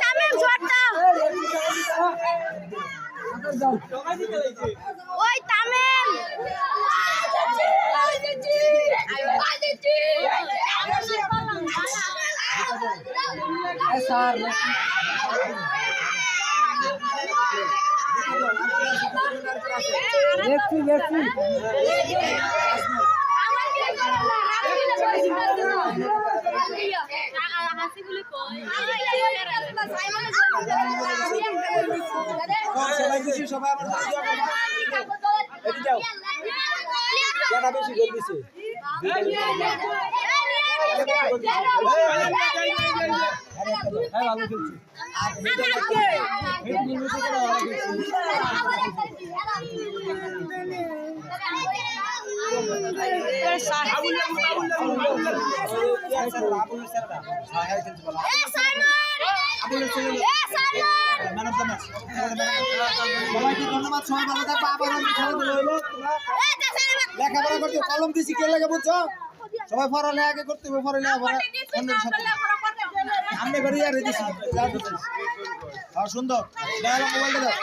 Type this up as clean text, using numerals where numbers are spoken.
Tamim shot দাও ওই Tamim sir lefty সবাই বেশি গোল দিছে ভালো খেলছি ধন্যবাদ সবাই ভালো থাকবে আবার লেখাপড়া করতে কলম দিছি কে লেগে বুঝছো সবাই ফরালে আগে করতে হবে ফরালে আবার সামনে বেরিয়ে আর দিছি সুন্দর মোবাইলটা দাও